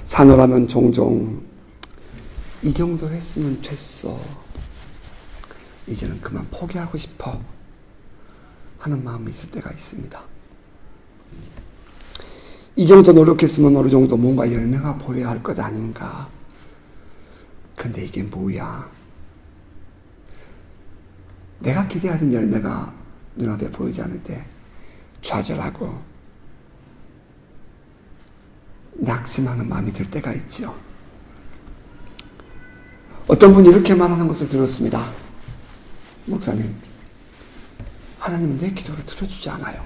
사노라면 종종 이 정도 했으면 됐어, 이제는 그만 포기하고 싶어 하는 마음이 있을 때가 있습니다. 이 정도 노력했으면 어느 정도 뭔가 열매가 보여야 할 것 아닌가. 그런데 이게 뭐야? 내가 기대하던 열매가 눈앞에 보이지 않을 때 좌절하고 낙심하는 마음이 들 때가 있죠. 어떤 분이 이렇게 말하는 것을 들었습니다. 목사님, 하나님은 내 기도를 들어주지 않아요.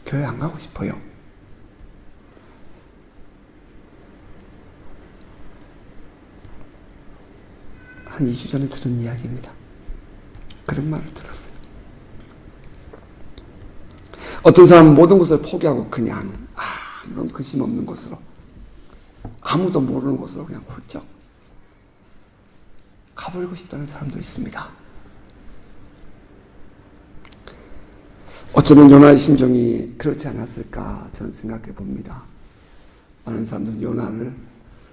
교회 안 가고 싶어요. 한 2주 전에 들은 이야기입니다. 그런 말을 들었어요. 어떤 사람은 모든 것을 포기하고 그냥 이런 근심 없는 곳으로, 아무도 모르는 곳으로 그냥 훌쩍 가버리고 싶다는 사람도 있습니다. 어쩌면 요나의 심정이 그렇지 않았을까 저는 생각해 봅니다. 많은 사람들은 요나를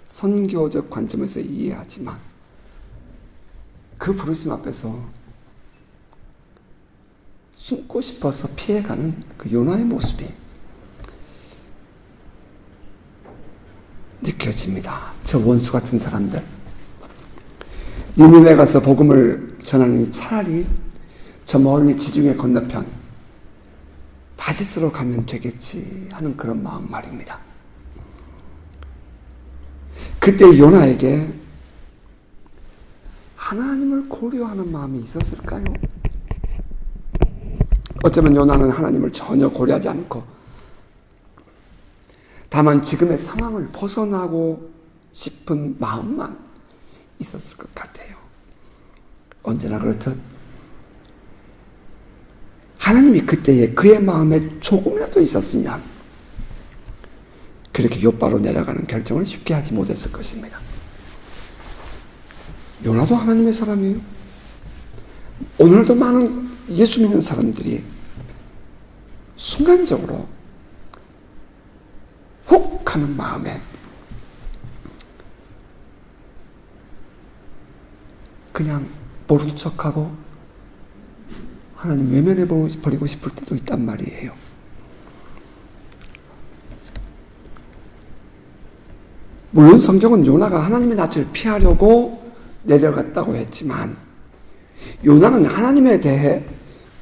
선교적 관점에서 이해하지만 그 부르심 앞에서 숨고 싶어서 피해가는 그 요나의 모습이 느껴집니다. 저 원수 같은 사람들, 니느웨 가서 복음을 전하니 차라리 저 멀리 지중해 건너편 다시스로 가면 되겠지 하는 그런 마음 말입니다. 그때 요나에게 하나님을 고려하는 마음이 있었을까요? 어쩌면 요나는 하나님을 전혀 고려하지 않고 다만 지금의 상황을 벗어나고 싶은 마음만 있었을 것 같아요. 언제나 그렇듯 하나님이 그때에 그의 마음에 조금이라도 있었으면 그렇게 욥바로 내려가는 결정을 쉽게 하지 못했을 것입니다. 요나도 하나님의 사람이에요. 오늘도 많은 예수 믿는 사람들이 순간적으로 혹 하는 마음에 그냥 모른 척하고 하나님 외면해 버리고 싶을 때도 있단 말이에요. 물론 성경은 요나가 하나님의 낯을 피하려고 내려갔다고 했지만 요나는 하나님에 대해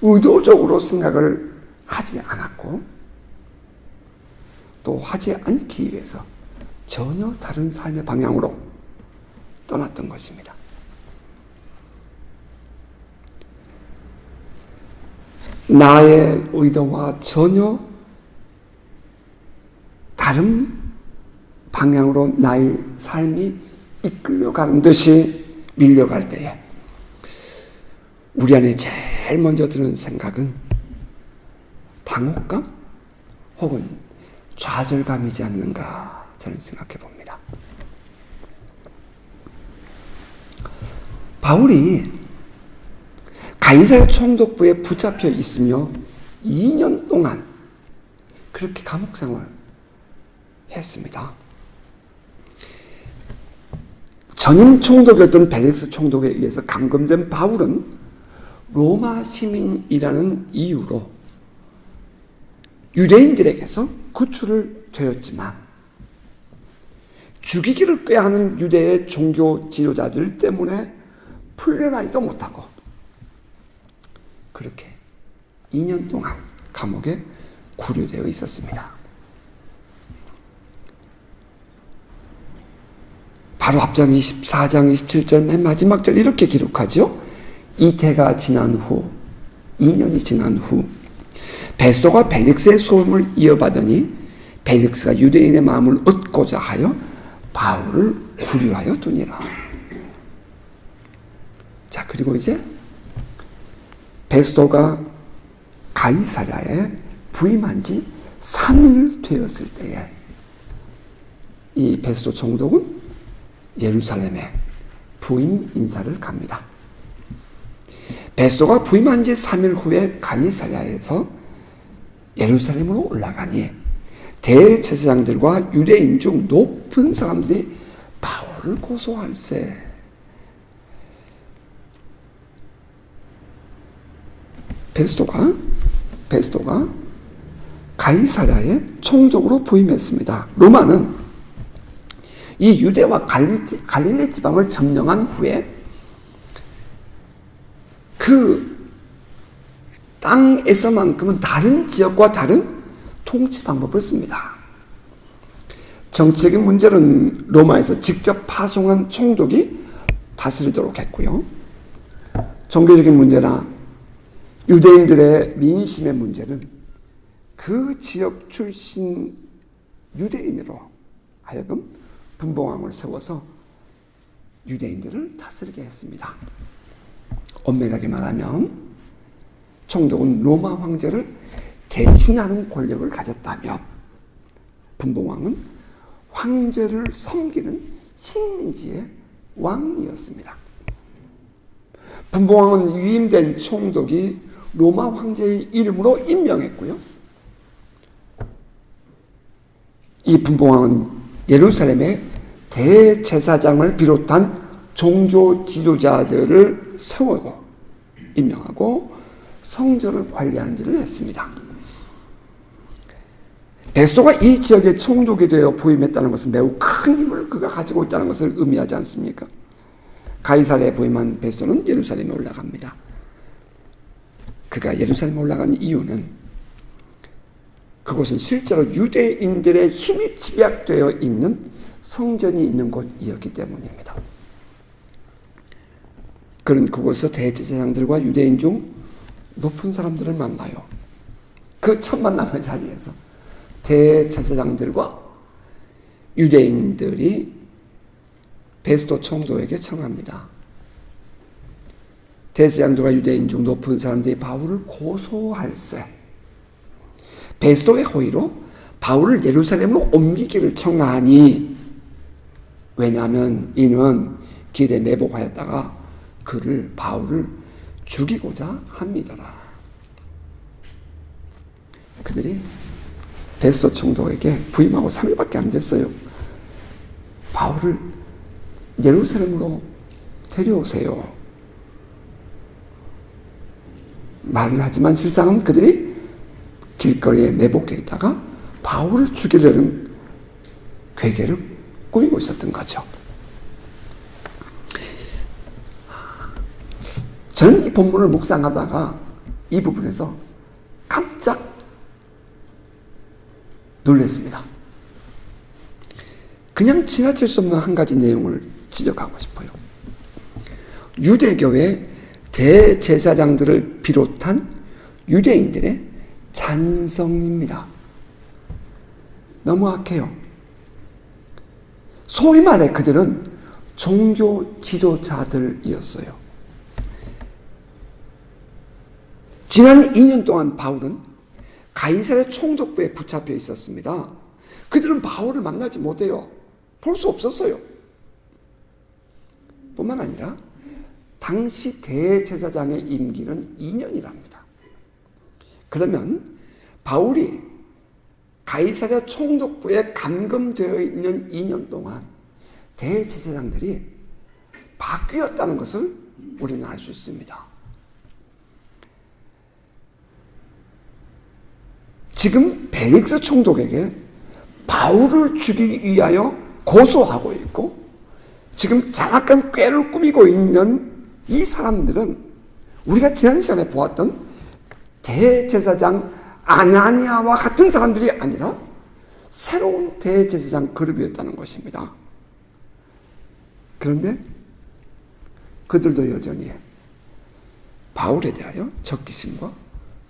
의도적으로 생각을 하지 않았고 또 하지 않기 위해서 전혀 다른 삶의 방향으로 떠났던 것입니다. 나의 의도와 전혀 다른 방향으로 나의 삶이 이끌려가는 듯이 밀려갈 때에 우리 안에 제일 먼저 드는 생각은 당혹감 혹은 좌절감이지 않는가 저는 생각해 봅니다. 바울이 가이사랴 총독부에 붙잡혀 있으며 2년 동안 그렇게 감옥 생활을 했습니다. 전임 총독이었던 벨릭스 총독에 의해서 감금된 바울은 로마 시민이라는 이유로 유대인들에게서 구출을 되었지만 죽이기를 꾀하는 유대의 종교 지도자들 때문에 풀려나지도 못하고 그렇게 2년 동안 감옥에 구류되어 있었습니다. 바로 앞장 24장 27절 맨 마지막 절 이렇게 기록하죠. 이태가 지난 후 2년이 지난 후 베스도가 벨릭스의 소임을 이어받으니 벨릭스가 유대인의 마음을 얻고자 하여 바울을 구류하여 두니라. 자, 그리고 이제 베스도가 가이사랴에 부임한 지 3일 되었을 때에 이 베스도 총독은 예루살렘에 부임 인사를 갑니다. 베스도가 부임한 지 3일 후에 가이사랴에서 예루살렘으로 올라가니 대제사장들과 유대인 중 높은 사람들이 바울을 고소할세. 베스도가 가이사랴의 총독으로 부임했습니다. 로마는 이 유대와 갈릴리 지방을 점령한 후에 그 땅에서만큼은 다른 지역과 다른 통치 방법을 씁니다. 정치적인 문제는 로마에서 직접 파송한 총독이 다스리도록 했고요. 종교적인 문제나 유대인들의 민심의 문제는 그 지역 출신 유대인으로 하여금 분봉왕을 세워서 유대인들을 다스리게 했습니다. 엄밀하게 말하면 총독은 로마 황제를 대신하는 권력을 가졌다면 분봉왕은 황제를 섬기는 식민지의 왕이었습니다. 분봉왕은 위임된 총독이 로마 황제의 이름으로 임명했고요. 이 분봉왕은 예루살렘에 대제사장을 비롯한 종교 지도자들을 세우고 임명하고 성전을 관리하는 일을 했습니다. 베스도가 이 지역의 총독이 되어 부임했다는 것은 매우 큰 힘을 그가 가지고 있다는 것을 의미하지 않습니까? 가이사랴에 부임한 베스도는 예루살렘에 올라갑니다. 그가 예루살렘에 올라간 이유는 그곳은 실제로 유대인들의 힘이 집약되어 있는 성전이 있는 곳이었기 때문입니다. 그는 그곳에서 대제사장들과 유대인 중 높은 사람들을 만나요. 그 첫 만남의 자리에서 대제사장들과 유대인들이 베스도 총독에게 청합니다. 대제사장들과 유대인 중 높은 사람들이 바울을 고소할세. 베스도의 호의로 바울을 예루살렘으로 옮기기를 청하니, 왜냐하면 이는 길에 매복하였다가 바울을 죽이고자 합니다라. 그들이 베스도 총독에게 부임하고 3일밖에 안 됐어요. 바울을 예루살렘으로 데려오세요. 말은 하지만 실상은 그들이 길거리에 매복되어 있다가 바울을 죽이려는 괴계를 꾸미고 있었던 거죠. 저는 이 본문을 묵상하다가 이 부분에서 깜짝 놀랐습니다. 그냥 지나칠 수 없는 한 가지 내용을 지적하고 싶어요. 유대교회 대제사장들을 비롯한 유대인들의 찬성입니다. 너무 악해요. 소위 말해 그들은 종교 지도자들이었어요. 지난 2년 동안 바울은 가이사랴 총독부에 붙잡혀 있었습니다. 그들은 바울을 만나지 못해요. 볼 수 없었어요. 뿐만 아니라 당시 대제사장의 임기는 2년이랍니다. 그러면 바울이 가이사랴 총독부에 감금되어 있는 2년 동안 대제사장들이 바뀌었다는 것을 우리는 알 수 있습니다. 지금 벨릭스 총독에게 바울을 죽이기 위하여 고소하고 있고, 지금 장악한 꾀를 꾸미고 있는 이 사람들은 우리가 지난 시간에 보았던 대제사장 아나니아와 같은 사람들이 아니라 새로운 대제사장 그룹이었다는 것입니다. 그런데 그들도 여전히 바울에 대하여 적기심과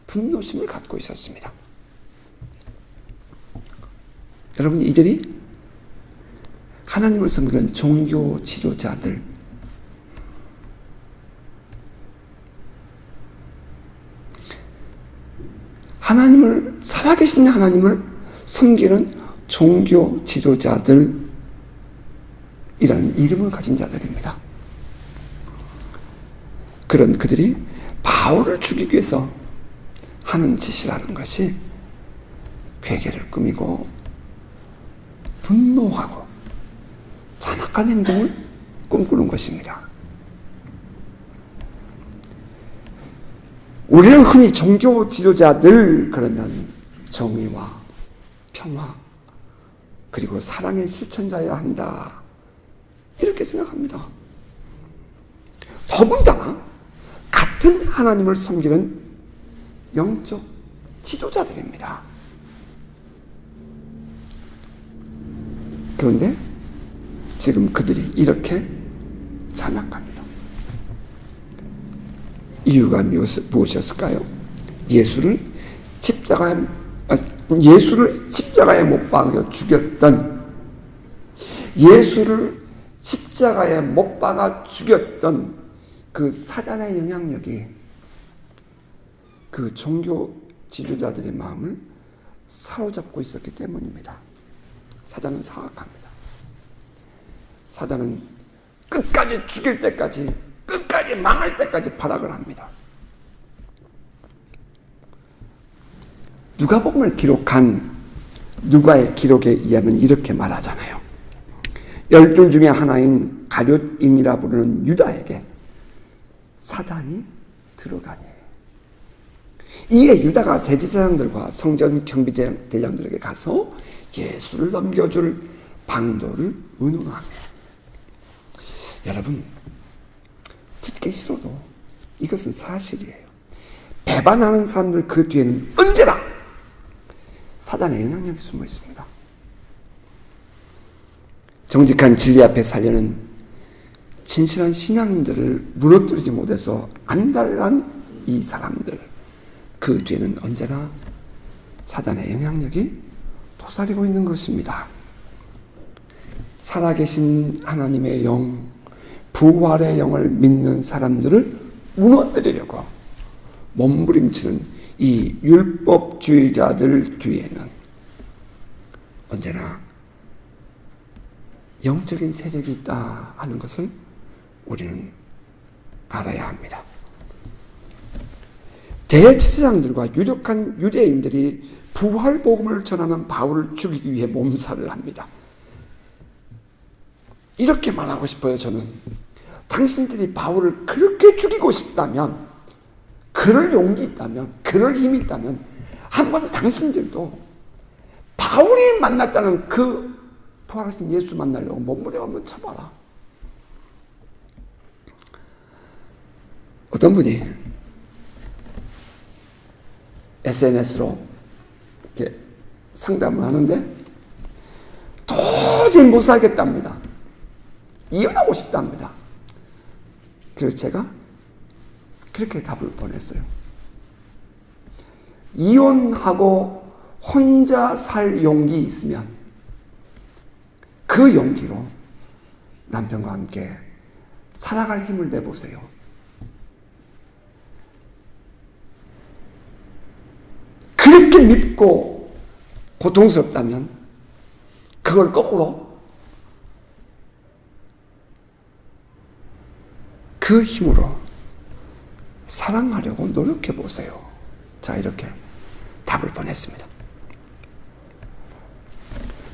분노심을 갖고 있었습니다. 여러분, 이들이 하나님을 섬기는 종교 지도자들, 살아계신 하나님을 섬기는 종교 지도자들이라는 이름을 가진 자들입니다. 그런 그들이 바울을 죽이기 위해서 하는 짓이라는 것이 괴계를 꾸미고 분노하고 잔악한 행동을 꿈꾸는 것입니다. 우리는 흔히 종교 지도자들 그러면 정의와 평화 그리고 사랑의 실천자여야 한다 이렇게 생각합니다. 더군다나 같은 하나님을 섬기는 영적 지도자들입니다. 그런데 지금 그들이 이렇게 잔악합니다. 이유가 무엇이었을까요? 예수를 십자가에 못 박아 죽였던 그 사단의 영향력이 그 종교 지도자들의 마음을 사로잡고 있었기 때문입니다. 사단은 사악합니다. 사단은 끝까지 죽일 때까지, 끝까지 망할 때까지 발악을 합니다. 누가복음을 기록한 누가의 기록에 의하면 이렇게 말하잖아요. 12 중에 하나인 가룟인이라 부르는 유다에게 사단이 들어가니. 이에 유다가 대제사장들과 성전 경비대장들에게 가서 예수를 넘겨줄 방도를 의논하며. 여러분, 듣기 싫어도 이것은 사실이에요. 배반하는 사람들 그 뒤에는 언제나 사단의 영향력이 숨어 있습니다. 정직한 진리 앞에 살려는 진실한 신앙인들을 무너뜨리지 못해서 안달난 이 사람들, 그 뒤에는 언제나 사단의 영향력이 도사리고 있는 것입니다. 살아계신 하나님의 영, 부활의 영을 믿는 사람들을 무너뜨리려고 몸부림치는 이 율법주의자들 뒤에는 언제나 영적인 세력이 있다 하는 것을 우리는 알아야 합니다. 대제사장들과 유력한 유대인들이 부활 복음을 전하는 바울을 죽이기 위해 몸살을 합니다. 이렇게 말하고 싶어요. 저는 당신들이 바울을 그렇게 죽이고 싶다면, 그럴 용기 있다면, 그럴 힘이 있다면 한번 당신들도 바울이 만났다는 그 부활하신 예수 만나려고 몸부림 한번 쳐봐라. 어떤 분이 SNS로 이렇게 상담을 하는데 도저히 못 살겠답니다. 이혼하고 싶답니다. 그래서 제가 그렇게 답을 보냈어요. 이혼하고 혼자 살 용기 있으면 그 용기로 남편과 함께 살아갈 힘을 내보세요. 그렇게 밉고 고통스럽다면 그걸 거꾸로 그 힘으로 사랑하려고 노력해 보세요. 자, 이렇게 답을 보냈습니다.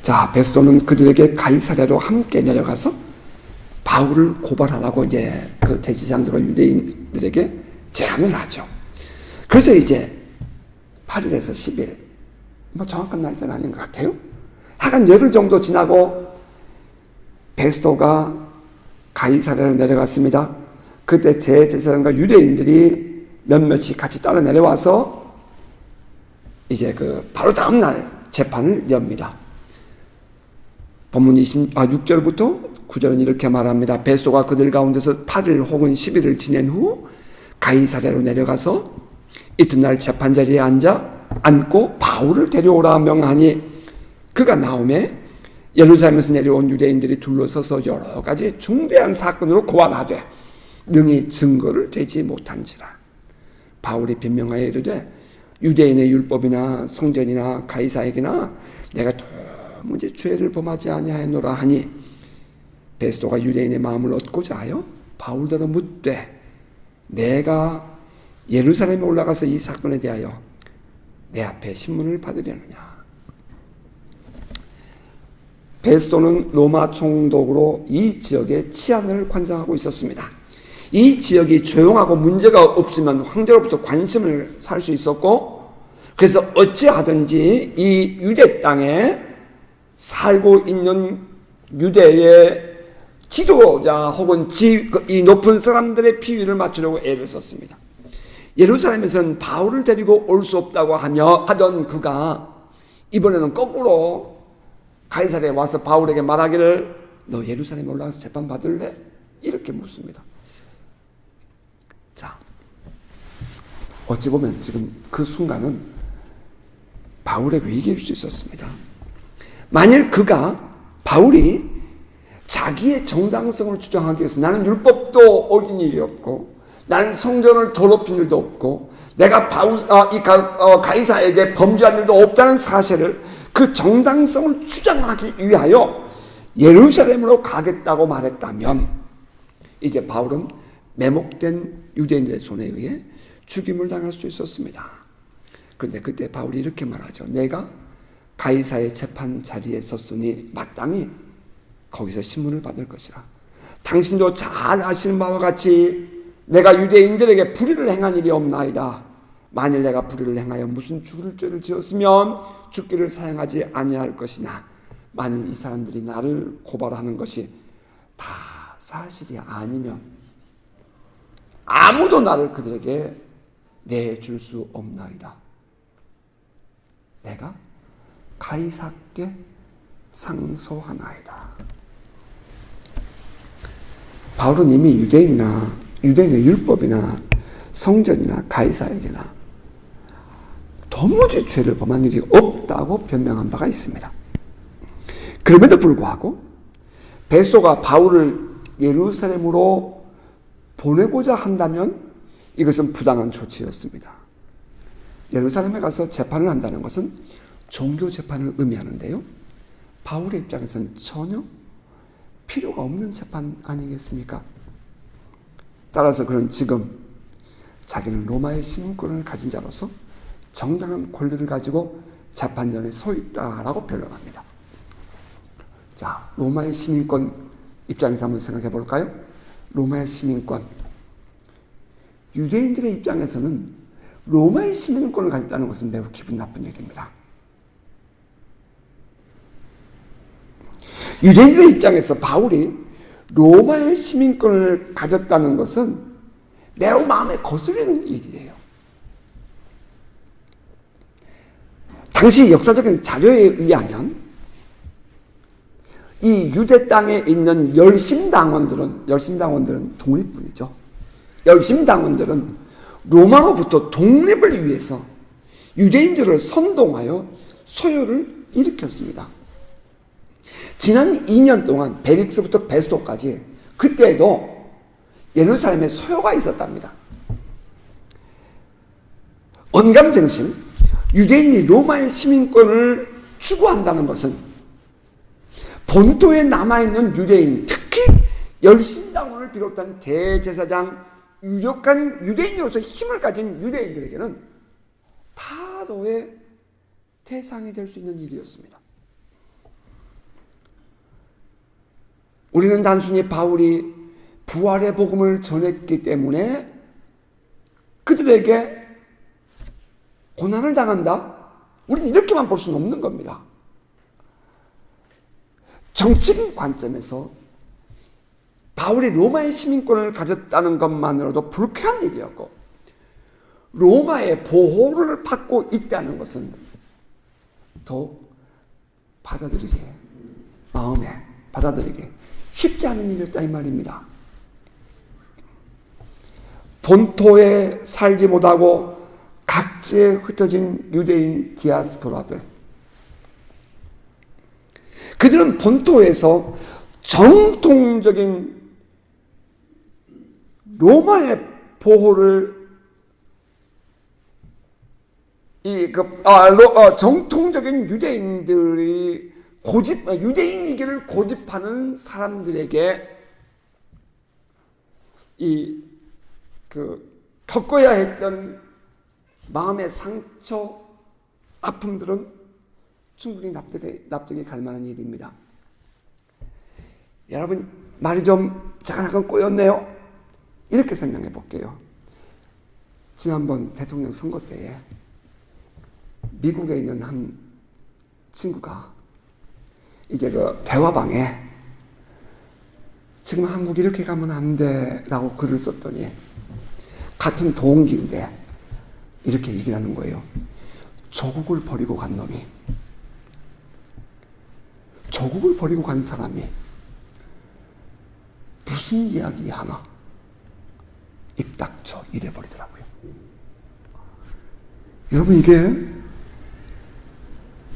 자, 베스도는 그들에게 가이사랴로 함께 내려가서 바울을 고발하라고 이제 그 대제사장들과 유대인들에게 제안을 하죠. 그래서 이제 8일에서 10일, 뭐 정확한 날짜는 아닌 것 같아요. 하간 열흘 정도 지나고 베스도가 가이사랴로 내려갔습니다. 그때 대제사장과 유대인들이 몇몇이 같이 따라 내려와서 이제 그 바로 다음 날 재판을 엽니다. 본문 6절부터 9절은 이렇게 말합니다. 베스도가 그들 가운데서 8일 혹은 10일을 지낸 후 가이사랴로 내려가서 이튿날 재판자리에 앉고 바울을 데려오라 명하니 그가 나오매 예루살렘에서 내려온 유대인들이 둘러서서 여러 가지 중대한 사건으로 고발하되 능히 증거를 대지 못한지라. 바울이 변명하여 이르되 유대인의 율법이나 성전이나 가이사에게나 내가 도무지 죄를 범하지 아니하였노라 하니 베스도가 유대인의 마음을 얻고자 하여 바울더러 묻되 내가 예루살렘에 올라가서 이 사건에 대하여 내 앞에 신문을 받으려느냐. 베스도는 로마 총독으로 이 지역의 치안을 관장하고 있었습니다. 이 지역이 조용하고 문제가 없으면 황제로부터 관심을 살 수 있었고, 그래서 어찌하든지 이 유대 땅에 살고 있는 유대의 지도자 혹은 이 높은 사람들의 비위를 맞추려고 애를 썼습니다. 예루살렘에서는 바울을 데리고 올 수 없다고 하던 그가 이번에는 거꾸로 가이사랴에 와서 바울에게 말하기를 너 예루살렘에 올라가서 재판 받을래? 이렇게 묻습니다. 자, 어찌 보면 지금 그 순간은 바울에게 위기일 수 있었습니다. 만일 바울이 자기의 정당성을 주장하기 위해서 나는 율법도 어긴 일이 없고 나는 성전을 더럽힌 일도 없고 내가 가이사에게 범죄한 일도 없다는 사실을 그 정당성을 주장하기 위하여 예루살렘으로 가겠다고 말했다면 이제 바울은 매목된 유대인들의 손에 의해 죽임을 당할 수 있었습니다. 그런데 그때 바울이 이렇게 말하죠. 내가 가이사의 재판 자리에 섰으니 마땅히 거기서 신문을 받을 것이라. 당신도 잘 아시는 바와 같이 내가 유대인들에게 불의를 행한 일이 없나이다. 만일 내가 불의를 행하여 무슨 죽을 죄를 지었으면 죽기를 사용하지 아니할 것이나 만일 이 사람들이 나를 고발하는 것이 다 사실이 아니면 아무도 나를 그들에게 내줄 수 없나이다. 내가 가이사께 상소하나이다. 바울은 이미 유대인의 율법이나 성전이나 가이사에게나 도무지 죄를 범한 일이 없다고 변명한 바가 있습니다. 그럼에도 불구하고 베스도가 바울을 예루살렘으로 보내고자 한다면 이것은 부당한 조치였습니다. 예루살렘에 가서 재판을 한다는 것은 종교 재판을 의미하는데요. 바울의 입장에서는 전혀 필요가 없는 재판 아니겠습니까? 따라서 그는 지금 자기는 로마의 시민권을 가진 자로서 정당한 권리를 가지고 재판전에 서 있다라고 변론합니다. 자, 로마의 시민권 입장에서 한번 생각해 볼까요? 로마의 시민권. 유대인들의 입장에서는 로마의 시민권을 가졌다는 것은 매우 기분 나쁜 얘기입니다. 유대인들의 입장에서 바울이 로마의 시민권을 가졌다는 것은 매우 마음에 거슬리는 일이에요. 당시 역사적인 자료에 의하면 이 유대 땅에 있는 열심당원들은 독립군이죠. 열심당원들은 로마로부터 독립을 위해서 유대인들을 선동하여 소요를 일으켰습니다. 지난 2년 동안 벨릭스부터 베스도까지 그때에도 예루살렘에 소요가 있었답니다. 언감생심, 유대인이 로마의 시민권을 추구한다는 것은 본토에 남아있는 유대인, 특히 열심당원을 비롯한 대제사장, 유력한 유대인으로서 힘을 가진 유대인들에게는 타도의 대상이 될 수 있는 일이었습니다. 우리는 단순히 바울이 부활의 복음을 전했기 때문에 그들에게 고난을 당한다? 우리는 이렇게만 볼 수는 없는 겁니다. 정치적인 관점에서 바울이 로마의 시민권을 가졌다는 것만으로도 불쾌한 일이었고 로마의 보호를 받고 있다는 것은 더욱 마음에 받아들이기 쉽지 않은 일이었다 이 말입니다. 본토에 살지 못하고 각지에 흩어진 유대인 디아스포라들, 그들은 본토에서 정통적인 로마의 보호를 정통적인 유대인들이 유대인이기를 고집하는 사람들에게 겪어야 했던 마음의 상처, 아픔들은 충분히 납득이 갈 만한 일입니다. 여러분 말이 좀 잠깐 꼬였네요. 이렇게 설명해 볼게요. 지난번 대통령 선거 때에 미국에 있는 한 친구가 이제 그 대화방에 지금 한국 이렇게 가면 안 돼라고 글을 썼더니 같은 동기인데 이렇게 얘기를 하는 거예요. 조국을 버리고 간 놈이, 조국을 버리고 간 사람이 무슨 이야기 하나 입 닥쳐 이래버리더라고요. 여러분 이게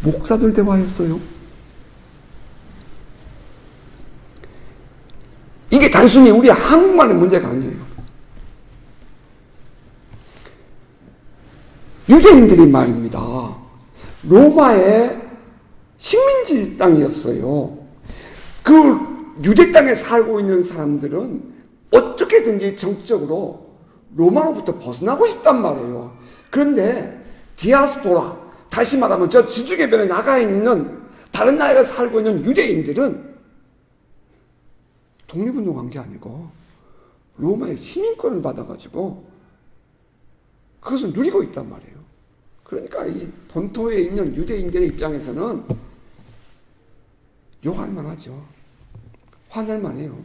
목사들 대화였어요. 이게 단순히 우리 한국만의 문제가 아니에요. 유대인들이 말입니다. 로마의 식민지 땅이었어요. 그 유대 땅에 살고 있는 사람들은 어떻게든지 정치적으로 로마로부터 벗어나고 싶단 말이에요. 그런데 디아스포라, 다시 말하면 저 지주개변에 나가 있는 다른 나라에 살고 있는 유대인들은 독립운동한 게 아니고 로마의 시민권을 받아가지고 그것을 누리고 있단 말이에요. 그러니까 이 본토에 있는 유대인들의 입장에서는 욕할 만하죠. 화낼 만해요.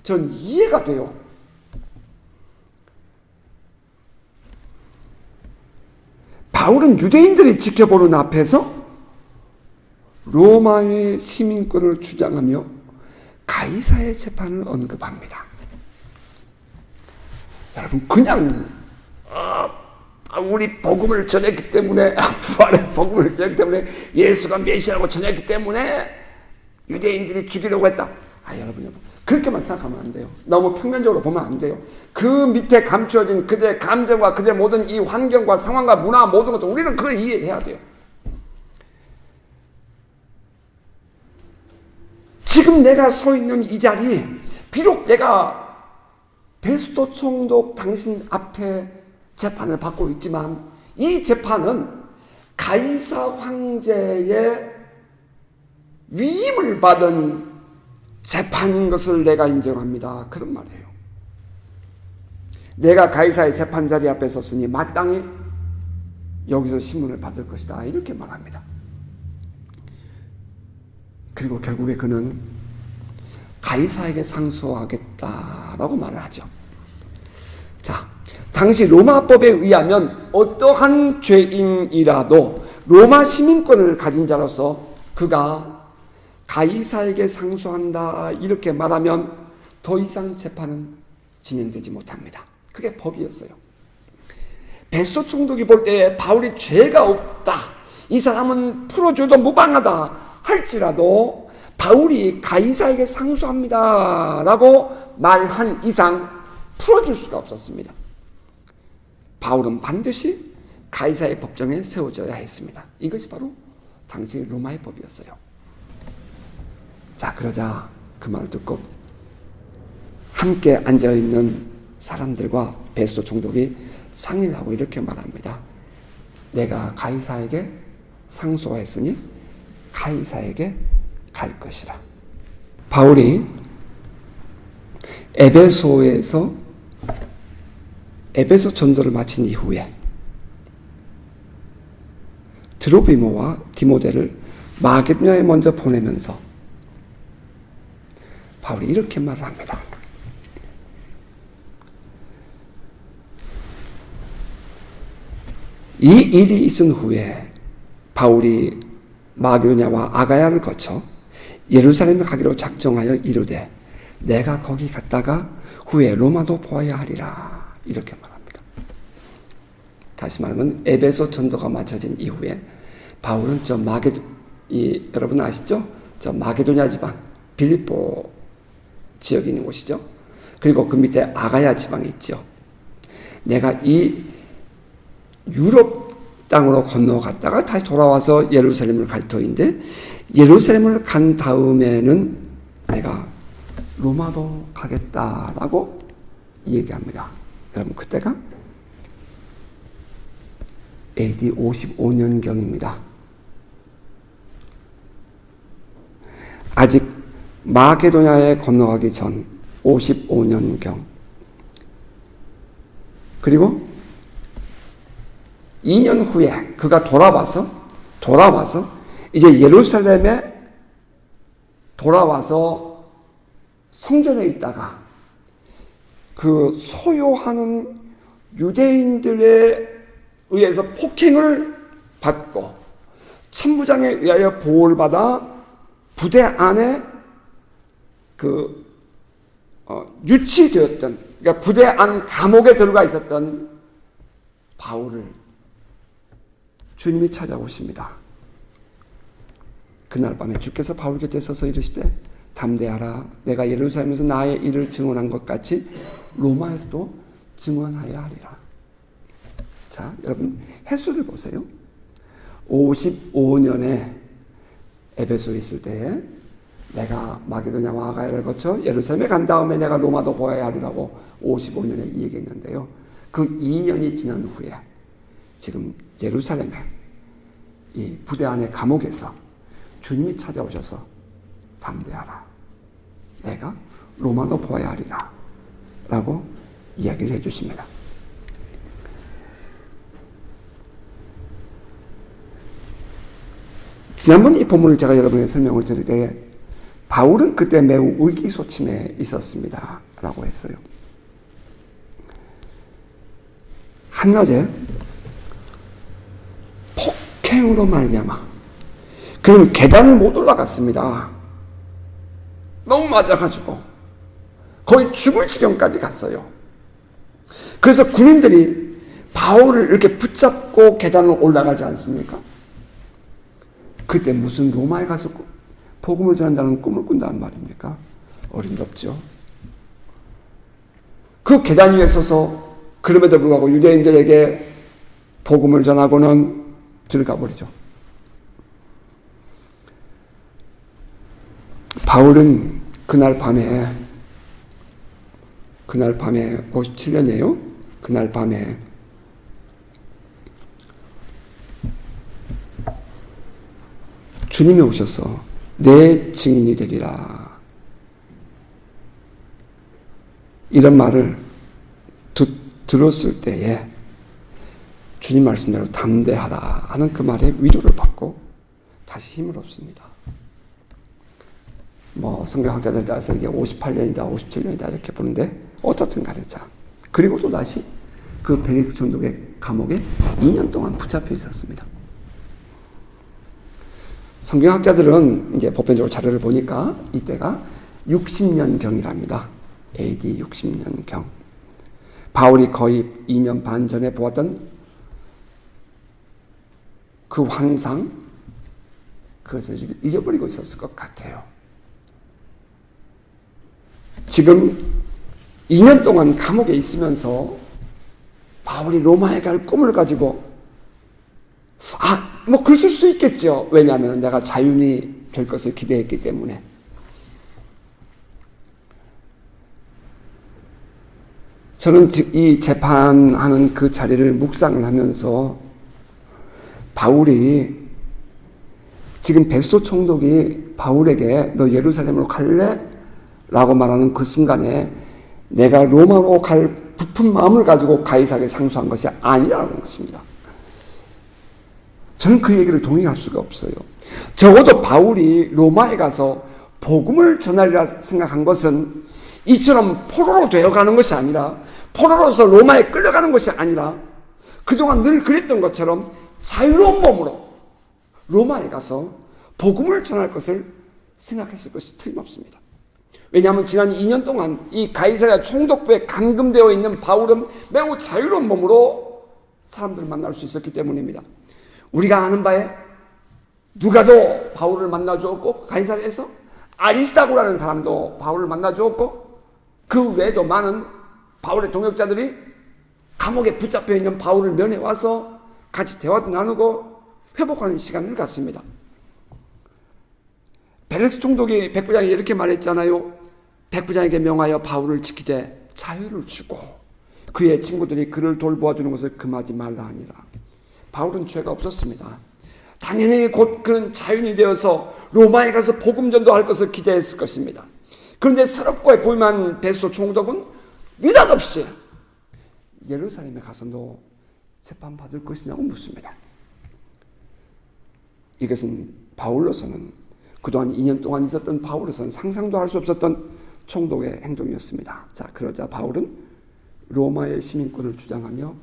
전 이해가 돼요. 바울은 유대인들이 지켜보는 앞에서 로마의 시민권을 주장하며 가이사의 재판을 언급합니다. 여러분 그냥 우리 복음을 전했기 때문에, 부활의 복음을 전했기 때문에, 예수가 메시아라고 전했기 때문에 유대인들이 죽이려고 했다. 여러분 그렇게만 생각하면 안 돼요. 너무 평면적으로 보면 안 돼요. 그 밑에 감추어진 그들의 감정과 그들의 모든 이 환경과 상황과 문화 모든 것들 우리는 그걸 이해해야 돼요. 지금 내가 서 있는 이 자리, 비록 내가 베스토 총독 당신 앞에 재판을 받고 있지만 이 재판은 가이사 황제의 위임을 받은 재판인 것을 내가 인정합니다. 그런 말이에요. 내가 가이사의 재판 자리 앞에 섰으니 마땅히 여기서 신문을 받을 것이다. 이렇게 말합니다. 그리고 결국에 그는 가이사에게 상소하겠다라고 말을 하죠. 자, 당시 로마법에 의하면 어떠한 죄인이라도 로마 시민권을 가진 자로서 그가 가이사에게 상소한다 이렇게 말하면 더 이상 재판은 진행되지 못합니다. 그게 법이었어요. 베스토 총독이 볼 때 바울이 죄가 없다, 이 사람은 풀어줘도 무방하다 할지라도 바울이 가이사에게 상소합니다 라고 말한 이상 풀어줄 수가 없었습니다. 바울은 반드시 가이사의 법정에 세워져야 했습니다. 이것이 바로 당시 로마의 법이었어요. 자, 그러자 그 말을 듣고 함께 앉아있는 사람들과 베스토 총독이 상의를 하고 이렇게 말합니다. 내가 가이사에게 상소했으니 가이사에게 갈 것이라. 바울이 에베소 전도를 마친 이후에 드로비모와 디모데를 마게도냐에 먼저 보내면서 바울이 이렇게 말을 합니다. 이 일이 있은 후에 바울이 마게도냐와 아가야를 거쳐 예루살렘에 가기로 작정하여 이르되 내가 거기 갔다가 후에 로마도 보아야 하리라 이렇게 말합니다. 다시 말하면 에베소 전도가 마쳐진 이후에 바울은 여러분 아시죠? 저 마게도냐 지방 빌립보 지역에 있는 곳이죠. 그리고 그 밑에 아가야 지방이 있죠. 내가 이 유럽 땅으로 건너갔다가 다시 돌아와서 예루살렘을 갈 터인데 예루살렘을 간 다음에는 내가 로마도 가겠다라고 얘기합니다. 여러분 그때가 AD 55년경입니다. 아직 마게도냐에 건너가기 전 55년경, 그리고 2년 후에 그가 돌아와서 이제 예루살렘에 돌아와서 성전에 있다가 그 소요하는 유대인들에 의해서 폭행을 받고 천부장에 의하여 보호를 받아 부대 안에 유치되었던, 그러니까 부대 안 감옥에 들어가 있었던 바울을 주님이 찾아오십니다. 그날 밤에 주께서 바울 곁에 서서 이르시되 담대하라, 내가 예루살렘에서 나의 일을 증언한 것 같이 로마에서도 증언하여야 하리라. 자, 여러분 횟수를 보세요. 55년에 에베소에 있을 때에 내가 마게도냐와 아가야를 거쳐 예루살렘에 간 다음에 내가 로마도 보아야 하리라고 55년에 얘기했는데요. 그 2년이 지난 후에 지금 예루살렘에 이 부대 안의 감옥에서 주님이 찾아오셔서 담대하라, 내가 로마도 보아야 하리라 라고 이야기를 해주십니다. 지난번 이 본문을 제가 여러분에게 설명을 드릴 때에 바울은 그때 매우 의기소침해 있었습니다 라고 했어요. 한낮에 폭행으로 말미암아 그는 계단을 못 올라갔습니다. 너무 맞아가지고 거의 죽을 지경까지 갔어요. 그래서 군인들이 바울을 이렇게 붙잡고 계단을 올라가지 않습니까? 그때 무슨 로마에 가서 복음을 전한다는 꿈을 꾼다는 말입니까? 어림덥죠. 그 계단 위에 서서 그럼에도 불구하고 유대인들에게 복음을 전하고는 들어가 버리죠. 바울은 그날 밤에 57년이에요. 그날 밤에 주님이 오셔서 내 증인이 되리라, 이런 말을 들었을 때에 주님 말씀대로 담대하라 하는 그 말에 위로를 받고 다시 힘을 얻습니다. 성경학자들 따라서 이게 58년이다 57년이다 이렇게 보는데 어떻든 간에, 자, 그리고 또 다시 그 벨릭스 총독의 감옥에 2년 동안 붙잡혀 있었습니다. 성경학자들은 이제 보편적으로 자료를 보니까 이때가 60년경이랍니다. AD 60년경. 바울이 거의 2년 반 전에 보았던 그 환상, 그것을 잊어버리고 있었을 것 같아요. 지금 2년 동안 감옥에 있으면서 바울이 로마에 갈 꿈을 가지고 그랬을 수도 있겠죠. 왜냐하면 내가 자유인이 될 것을 기대했기 때문에. 저는 이 재판하는 그 자리를 묵상을 하면서 바울이 지금 베스도 총독이 바울에게 너 예루살렘으로 갈래? 라고 말하는 그 순간에 내가 로마로 갈 부푼 마음을 가지고 가이사에게 상소한 것이 아니라는 것입니다. 저는 그 얘기를 동의할 수가 없어요. 적어도 바울이 로마에 가서 복음을 전하리라 생각한 것은 이처럼 포로로 되어가는 것이 아니라, 포로로서 로마에 끌려가는 것이 아니라 그동안 늘 그랬던 것처럼 자유로운 몸으로 로마에 가서 복음을 전할 것을 생각했을 것이 틀림없습니다. 왜냐하면 지난 2년 동안 이 가이사랴 총독부에 감금되어 있는 바울은 매우 자유로운 몸으로 사람들을 만날 수 있었기 때문입니다. 우리가 아는 바에 누가도 바울을 만나 주었고, 가이사랴에서 아리스타고라는 사람도 바울을 만나 주었고, 그 외에도 많은 바울의 동역자들이 감옥에 붙잡혀 있는 바울을 면회 와서 같이 대화도 나누고 회복하는 시간을 갖습니다. 벨릭스 총독이 백부장이 이렇게 말했잖아요. 백부장에게 명하여 바울을 지키되 자유를 주고 그의 친구들이 그를 돌보아주는 것을 금하지 말라 하니라. 바울은 죄가 없었습니다. 당연히 곧 그는 자윤이 되어서 로마에 가서 복음 전도할 것을 기대했을 것입니다. 그런데 서럽고 부임한 베스도 총독은 느닷없이 예루살렘에 가서 너 재판받을 것이냐고 묻습니다. 이것은 바울로서는 그동안 2년 동안 있었던 바울로서는 상상도 할 수 없었던 총독의 행동이었습니다. 자, 그러자 바울은 로마의 시민권을 주장하며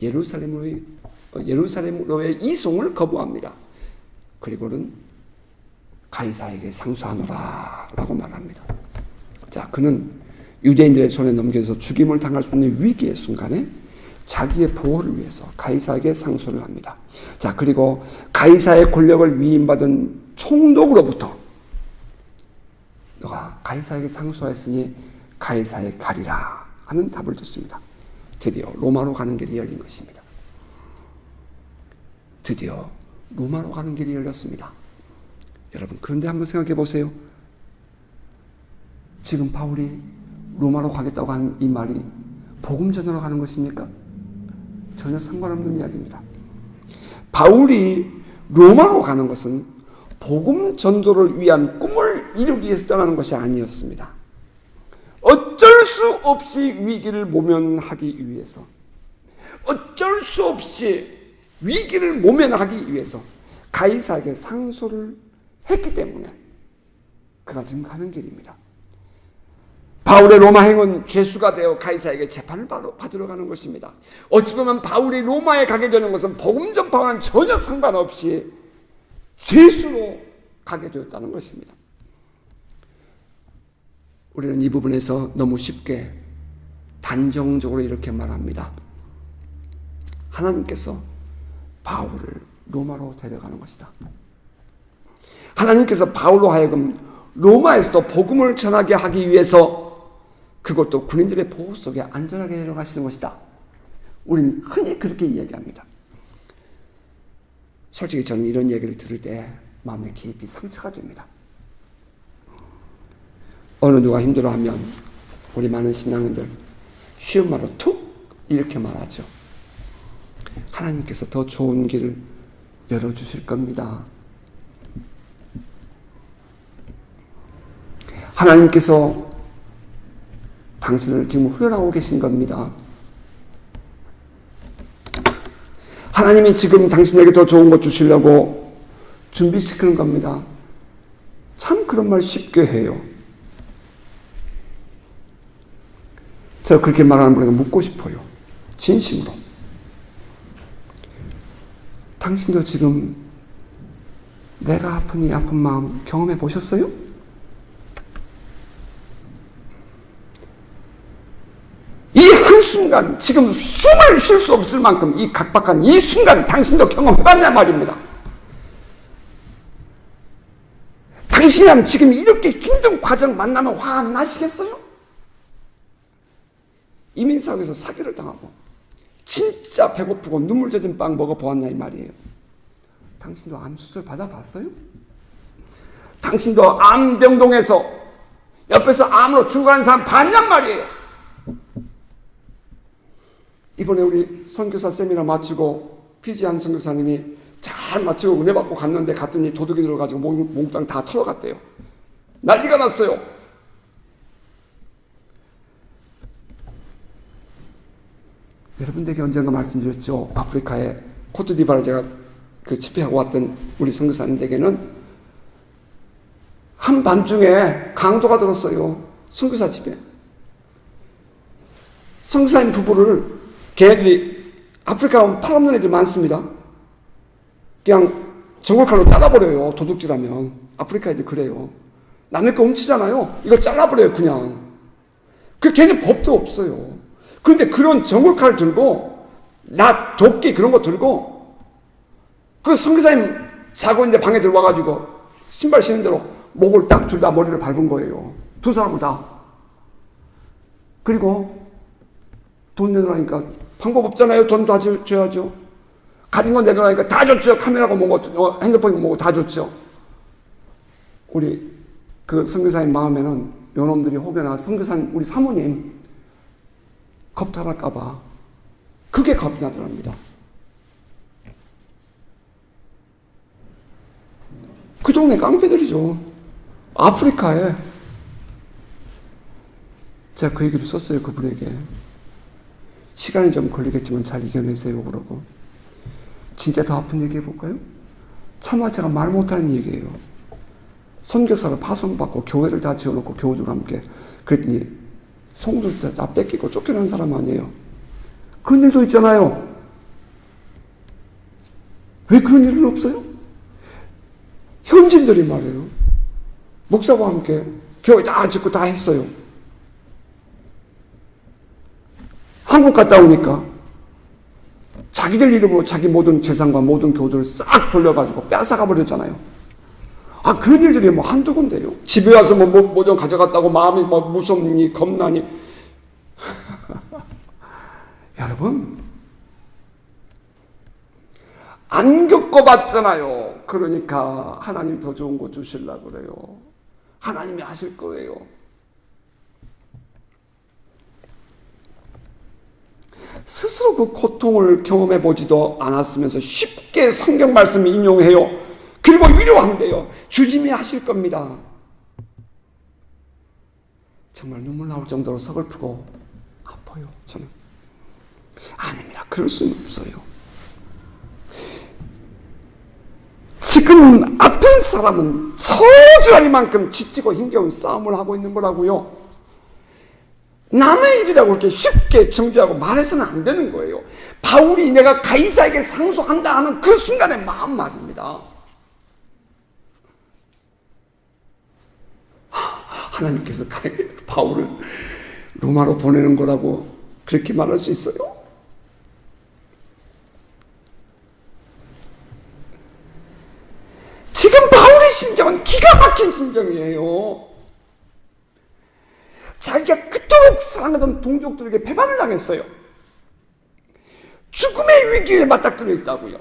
예루살렘으로의 이송을 거부합니다. 그리고는 가이사에게 상소하노라 라고 말합니다. 자, 그는 유대인들의 손에 넘겨서 죽임을 당할 수 있는 위기의 순간에 자기의 보호를 위해서 가이사에게 상소를 합니다. 자, 그리고 가이사의 권력을 위임받은 총독으로부터 너가 가이사에게 상소했으니 가이사에 가리라 하는 답을 듣습니다. 드디어 로마로 가는 길이 열린 것입니다. 드디어 로마로 가는 길이 열렸습니다. 여러분, 그런데 한번 생각해 보세요. 지금 바울이 로마로 가겠다고 하는 이 말이 복음 전하러 가는 것입니까? 전혀 상관없는 이야기입니다. 바울이 로마로 가는 것은 복음 전도를 위한 꿈을 이루기 위해서 떠나는 것이 아니었습니다. 어쩔 수 없이 위기를 모면하기 위해서, 어쩔 수 없이 위기를 모면하기 위해서 가이사에게 상소를 했기 때문에 그가 지금 가는 길입니다. 바울의 로마 행은 죄수가 되어 가이사에게 재판을 받으러 가는 것입니다. 어찌 보면 바울이 로마에 가게 되는 것은 복음 전파와는 전혀 상관없이 죄수로 가게 되었다는 것입니다. 우리는 이 부분에서 너무 쉽게 단정적으로 이렇게 말합니다. 하나님께서 바울을 로마로 데려가는 것이다. 하나님께서 바울로 하여금 로마에서도 복음을 전하게 하기 위해서 그것도 군인들의 보호 속에 안전하게 데려가시는 것이다. 우리는 흔히 그렇게 이야기합니다. 솔직히 저는 이런 얘기를 들을 때 마음에 깊이 상처가 됩니다. 어느 누가 힘들어하면 우리 많은 신앙인들 쉬운 말로 툭 이렇게 말하죠. 하나님께서 더 좋은 길을 열어주실 겁니다. 하나님께서 당신을 지금 훈련하고 계신 겁니다. 하나님이 지금 당신에게 더 좋은 것 주시려고 준비시키는 겁니다. 참 그런 말 쉽게 해요. 제가 그렇게 말하는 분에게 묻고 싶어요. 진심으로. 당신도 지금 내가 아픈 이 아픈 마음 경험해 보셨어요? 이 한순간, 지금 숨을 쉴 수 없을 만큼 이 각박한 이 순간 당신도 경험해봤냐 말입니다. 당신이라면 지금 이렇게 힘든 과정 만나면 화 안 나시겠어요? 이민사회에서 사기를 당하고 진짜 배고프고 눈물 젖은 빵 먹어보았냐 이 말이에요. 당신도 암수술 받아봤어요? 당신도 암병동에서 옆에서 암으로 죽어가는 사람 봤냔 말이에요. 이번에 우리 선교사 세미나 마치고 피지한 선교사님이 잘 마치고 은혜 받고 갔더니 도둑이 들어가지고 몽땅 다 털어갔대요. 난리가 났어요. 여러분들에게 언젠가 말씀드렸죠. 아프리카의 코트디부아르 제가 집회하고 왔던 우리 선교사님들에게는 한밤중에 강도가 들었어요. 선교사 집에. 선교사님 부부를 걔네들이 아프리카 가면 팔 없는 애들 많습니다. 그냥 정글칼로 잘라버려요. 도둑질하면. 아프리카 애들 그래요. 남의 거 훔치잖아요. 이거 잘라버려요 그냥. 걔네 법도 없어요. 그런데 그런 정글칼 들고 도끼 그런 거 들고 그 선교사님 자고 이제 방에 들어와가지고 신발 신은 대로 목을 딱 둘 다 머리를 밟은 거예요. 두 사람을 다. 그리고 돈 내놓으니까 방법 없잖아요. 돈 다 줘야죠. 가진 건 내놓으니까 다 줬죠. 카메라고 뭐고 핸드폰이고 뭐고 다 줬죠. 우리 그 선교사님 마음에는 요놈들이 혹여나 선교사님 우리 사모님 겁탈할까봐 그게 겁이 나더랍니다. 그 동네 깡패들이죠. 아프리카에. 제가 그 얘기를 썼어요, 그분에게. 시간이 좀 걸리겠지만 잘 이겨내세요, 그러고. 진짜 더 아픈 얘기 해볼까요? 차마 제가 말 못하는 얘기예요. 선교사로 파송받고 교회를 다 지어놓고 교우들과 함께. 그랬더니 성도들 다 뺏기고 쫓겨난 사람 아니에요. 그런 일도 있잖아요. 왜 그런 일은 없어요? 현지인들이 말해요. 목사와 함께 교회 다 짓고 다 했어요. 한국 갔다 오니까 자기들 이름으로 자기 모든 재산과 모든 교들을 싹 돌려가지고 뺏어가 버렸잖아요. 아, 그런 일들이 뭐 한두 군데요. 집에 와서 뭐 좀 가져갔다고 마음이 뭐 무섭니, 겁나니. 여러분, 안 겪어봤잖아요. 그러니까 하나님 더 좋은 거 주시려고 그래요. 하나님이 하실 거예요. 스스로 그 고통을 경험해 보지도 않았으면서 쉽게 성경 말씀 인용해요. 그리고 위로한대요. 주님이 하실 겁니다. 정말 눈물 나올 정도로 서글프고 아파요. 저는 아닙니다. 그럴 수는 없어요. 지금 아픈 사람은 저주라니만큼 지치고 힘겨운 싸움을 하고 있는 거라고요. 남의 일이라고 그렇게 쉽게 정죄하고 말해서는 안 되는 거예요. 바울이 내가 가이사에게 상소한다 하는 그 순간의 마음 말입니다. 하나님께서 바울을 로마로 보내는 거라고 그렇게 말할 수 있어요? 지금 바울의 심정은 기가 막힌 심정이에요. 자기가 그토록 사랑하던 동족들에게 배반을 당했어요. 죽음의 위기에 맞닥뜨려 있다고요.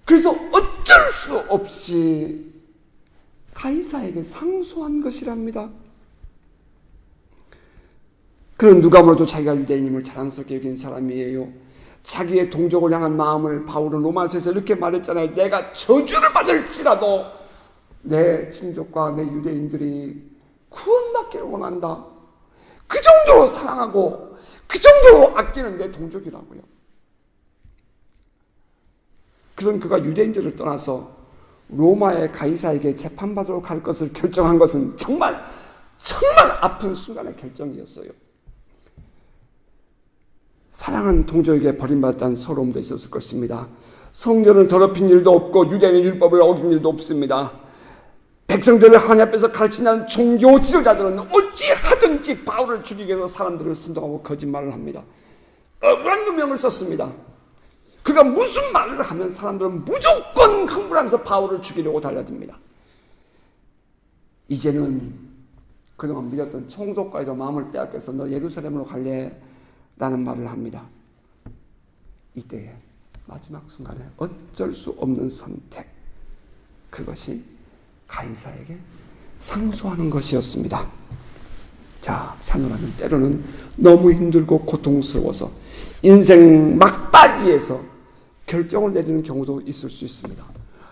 그래서 어쩔 수 없이 가이사에게 상소한 것이랍니다. 그런 누가 뭐래도 자기가 유대인임을 자랑스럽게 여긴 사람이에요. 자기의 동족을 향한 마음을 바울은 로마서에서 이렇게 말했잖아요. 내가 저주를 받을지라도 내 친족과 내 유대인들이 구원받기를 원한다. 그 정도로 사랑하고 그 정도로 아끼는 내 동족이라고요. 그런 그가 유대인들을 떠나서 로마의 가이사에게 재판받으러 갈 것을 결정한 것은 정말 아픈 순간의 결정이었어요. 사랑하는 동족에게 버림받았다는 서러움도 있었을 것입니다. 성전을 더럽힌 일도 없고 유대인의 율법을 어긴 일도 없습니다. 백성들을 하나님 앞에서 가르치는 종교 지도자들은 어찌하든지 바울을 죽이기 위해서 사람들을 선동하고 거짓말을 합니다. 억울한 누명을 썼습니다. 그가 무슨 말을 하면 사람들은 무조건 흥분하면서 바울을 죽이려고 달려듭니다. 이제는 그동안 믿었던 총독과도 마음을 빼앗겨서 너 예루살렘으로 갈래? 라는 말을 합니다. 이때에 마지막 순간에 어쩔 수 없는 선택, 그것이 가이사에게 상소하는 것이었습니다. 자, 사노라는 때로는 너무 힘들고 고통스러워서 인생 막바지에서 결정을 내리는 경우도 있을 수 있습니다.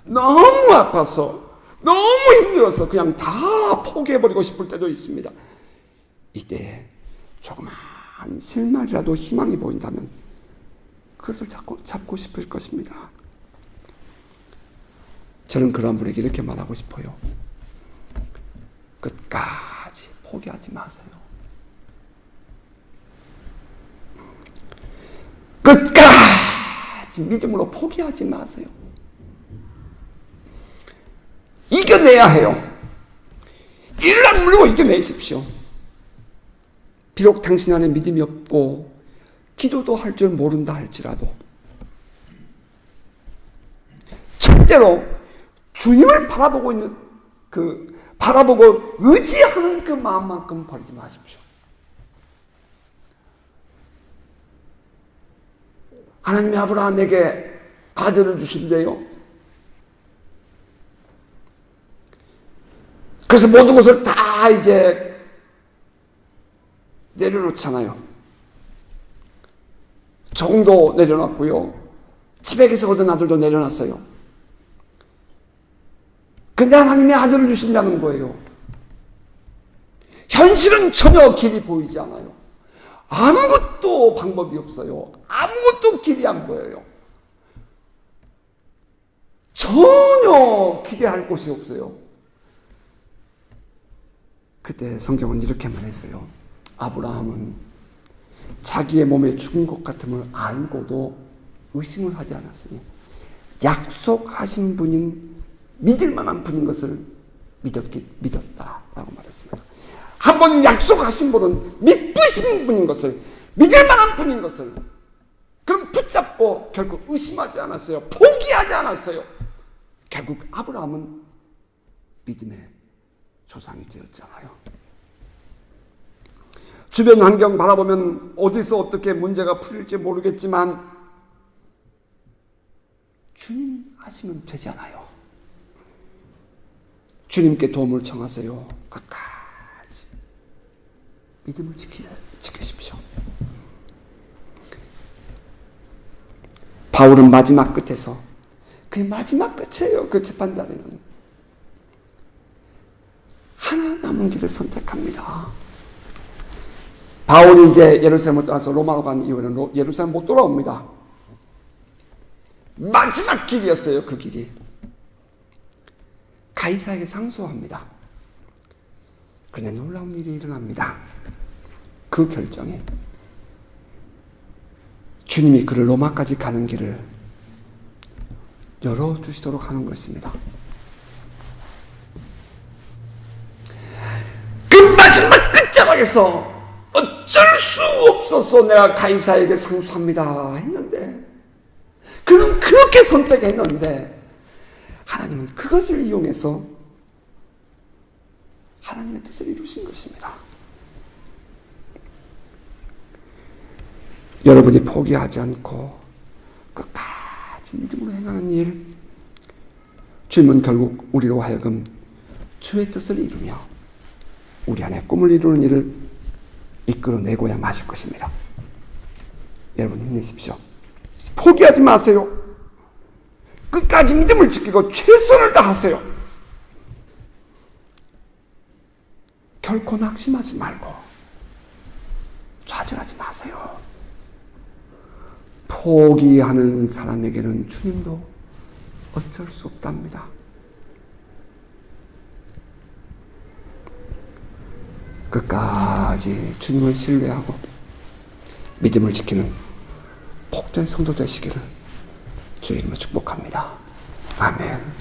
너무 아파서 너무 힘들어서 그냥 다 포기해버리고 싶을 때도 있습니다. 이때에 조그만 실말이라도 희망이 보인다면 그것을 잡고 싶을 것입니다. 저는 그런 분에게 이렇게 말하고 싶어요. 끝까지 포기하지 마세요. 끝까지 믿음으로 포기하지 마세요. 이겨내야 해요. 이를 악물고 이겨내십시오. 비록 당신 안에 믿음이 없고 기도도 할 줄 모른다 할지라도 절대로 주님을 바라보고 있는 바라보고 의지하는 그 마음만큼 버리지 마십시오. 하나님이 아브라함에게 아들을 주신대요. 그래서 모든 것을 다 이제 내려놓잖아요. 종도 내려놨고요. 집에 계속 얻은 아들도 내려놨어요. 근데 하나님의 아들을 주신다는 거예요. 현실은 전혀 길이 보이지 않아요. 아무것도 방법이 없어요. 아무것도 길이 안 보여요. 전혀 기대할 곳이 없어요. 그때 성경은 이렇게 말했어요. 아브라함은 자기의 몸에 죽은 것 같음을 알고도 의심을 하지 않았으니 약속하신 분인 믿을 만한 분인 것을 믿었다라고 말했습니다. 한번 약속하신 분은 믿으신 분인 것을, 믿을 만한 분인 것을 그럼 붙잡고 결국 의심하지 않았어요. 포기하지 않았어요. 결국 아브라함은 믿음의 조상이 되었잖아요. 주변 환경 바라보면 어디서 어떻게 문제가 풀릴지 모르겠지만 주님 하시면 되잖아요. 주님께 도움을 청하세요. 끝까지 믿음을 지키십시오. 바울은 마지막 끝에서, 그 마지막 끝이에요. 그 재판자리는 하나 남은 길을 선택합니다. 바울이 이제 예루살렘을 떠나서 로마로 간 이후에는 예루살렘 못 돌아옵니다. 마지막 길이었어요. 그 길이. 가이사에게 상소합니다. 그런데 놀라운 일이 일어납니다. 그 결정에 주님이 그를 로마까지 가는 길을 열어주시도록 하는 것입니다. 그 마지막 끝자락에서 어쩔 수 없어서 내가 가이사에게 상소합니다 했는데, 그는 그렇게 선택했는데 하나님은 그것을 이용해서 하나님의 뜻을 이루신 것입니다. 여러분이 포기하지 않고 끝까지 믿음으로 행하는 일, 주님은 결국 우리로 하여금 주의 뜻을 이루며 우리 안에 꿈을 이루는 일을 이끌어내고야 마실 것입니다. 여러분 힘내십시오. 포기하지 마세요. 끝까지 믿음을 지키고 최선을 다하세요. 결코 낙심하지 말고 좌절하지 마세요. 포기하는 사람에게는 주님도 어쩔 수 없답니다. 끝까지 주님을 신뢰하고 믿음을 지키는 복된 성도 되시기를 주의 이름으로 축복합니다. 아멘.